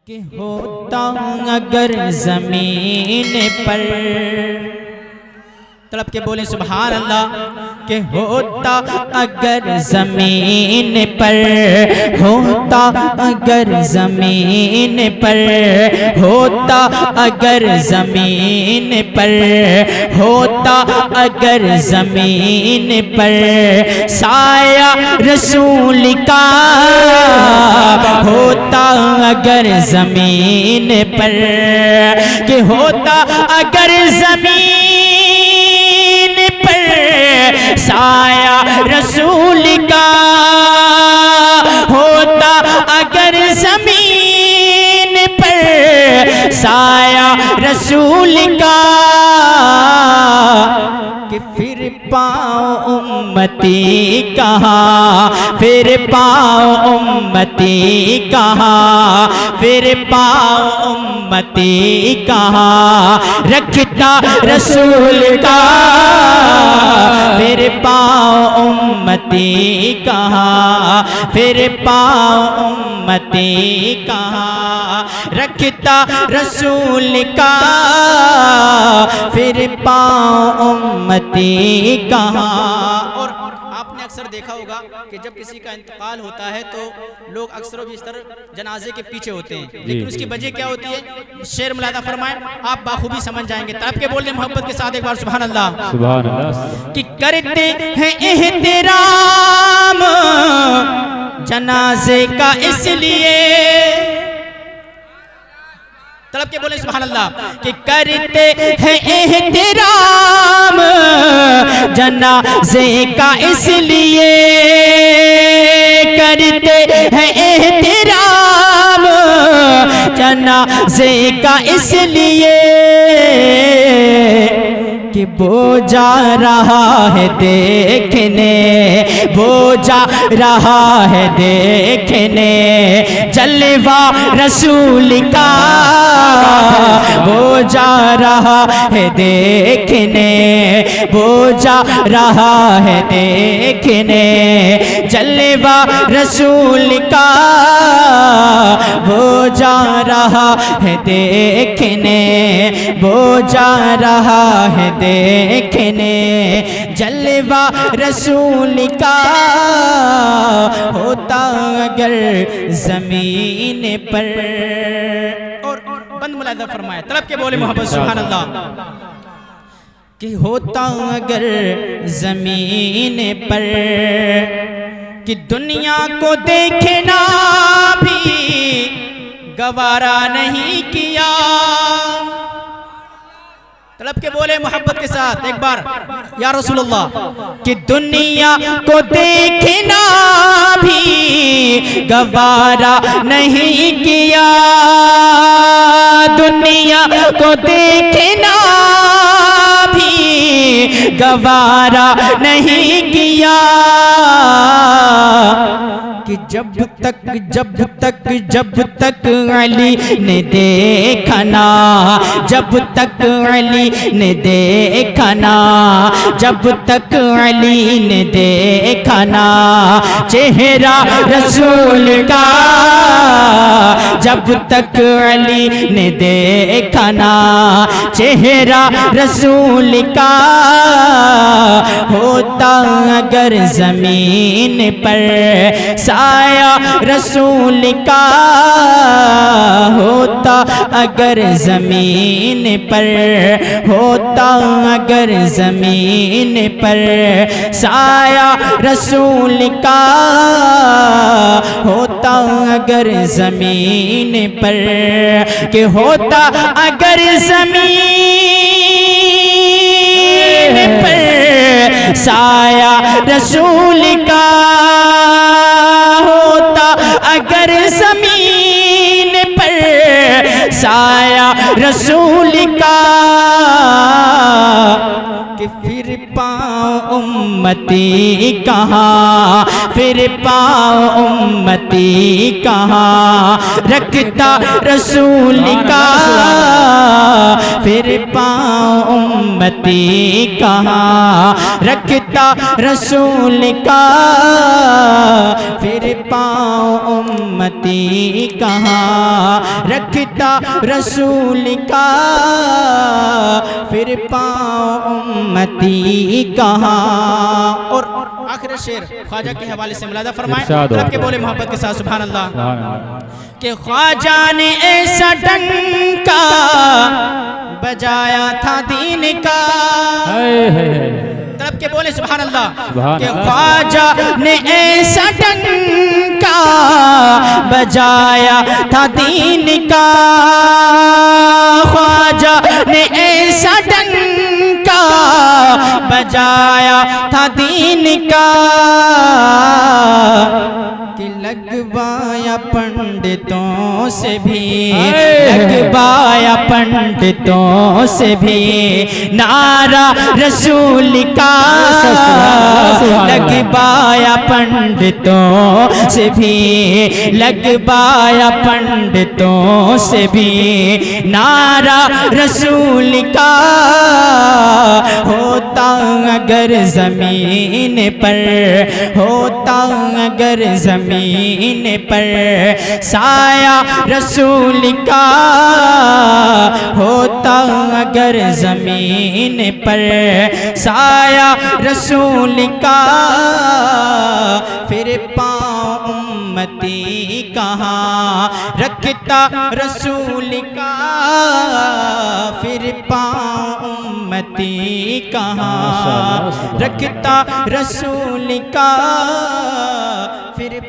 कि होता अगर जमीन पर, तड़प के बोले सुभान अल्लाह। कि होता अगर जमीन पर, होता अगर जमीन पर, होता अगर जमीन पर, होता अगर जमीन पर साया रसूल का, होता अगर जमीन पर, कि होता अगर जमीन पर साया रसूल का, होता अगर जमीन पर साया रसूल का, कि फिर पाओ उम्मती कहाँ, फिर पाओ उम्मती कहाँ, फिर पाओ उम्मती कहाँ, रखता रसूल का, फिर पाओ उम्मती कहाँ, फिर पाओ उम्मती कहाँ, रखता रसूल का, फिर पाओ उम्मती कहाँ। और आपने अक्सर देखा होगा कि जब किसी का इंतकाल होता है तो लोग अक्सर बिस्तर जनाजे के पीछे होते हैं, लेकिन उसकी वजह क्या होती है, शेर मुलादा फरमाएं, आप बाखूबी समझ जाएंगे। तब के बोलने मोहब्बत के साथ एक बार सुभान अल्लाह, सुभान अल्लाह। कि करते हैं एहतराम जनाजे का इसलिए, तड़प के बोले सुभान अल्लाह। कि करते हैं एहतराम जनाजे का इसलिए, करते हैं एहतराम जनाजे का इसलिए, कि वो जा रहा है देखने, वो जा रहा है देखने जलवा रसूल का, वो जा रहा है देखने, वो जा रहा है देखने जलवा रसूल का, वो जा रहा है देखने, वो जा रहा है देखने जलवा रसूल का, होता अगर जमीन पर। और बंद मुलादा फरमाया, तड़प के बोले मोहब्बत सुभान अल्लाह। कि होता अगर जमीन पर, कि दुनिया को देखना भी गवारा नहीं किया, तड़प के बोले मोहब्बत के साथ एक बार या रसूलुल्लाह। कि दुनिया को देखना भी गवारा नहीं किया, दुनिया को देखना भी गवारा नहीं किया, कि जब तक अली ने देखा ना, जब तक अली ने देखा ना, जब तक अली ने देखा ना चेहरा रसूल का, जब तक अली ने देखा ना चेहरा रसूल का, होता अगर जमीन पर साया रसूल का, होता अगर जमीन पर, होता अगर जमीन पर साया रसूल का, होता अगर जमीन पर, कि होता अगर जमीन पर साया रसूल का, होता अगर जमीन पर साया रसूल का, कि फिर पाँव उम्मती कहाँ, फिर पाँव उम्मती कहाँ, रखता रसूल का फिर पाँव उम्मती कहाँ, रखता रसूल का फिर पाँव उम्मती कहाँ, रखता रसूल का फिर पाँव उम्मती कहाँ। और आखिर शेर ख्वाजा के हवाले से मुलादा फरमाएं, तलब के बोले मोहब्बत के साथ सुभान अल्लाह। कि ख्वाजा ने ऐसा डंका बजाया था दीन का, तलब के बोले सुभान अल्लाह। कि ख्वाजा ने ऐसा डंका बजाया था दीन का, ख्वाजा ने ऐसा डंका बजाया था दीन का, कि लगवाया पंडितों से भी, लगवाया पंडितों से भी नारा रसूल का, लगवाया पंडितों से भी, लगवाया पंडितों से भी नारा रसूल का, होता अगर जमीन पर, होता अगर जमीन पर साया रसूल का, होता अगर जमीन पर साया रसूल का, फिर पाँव उम्मती कहाँ, रखता रसूल का फिर पाँव उम्मती कहाँ, रखता रसूल का फिर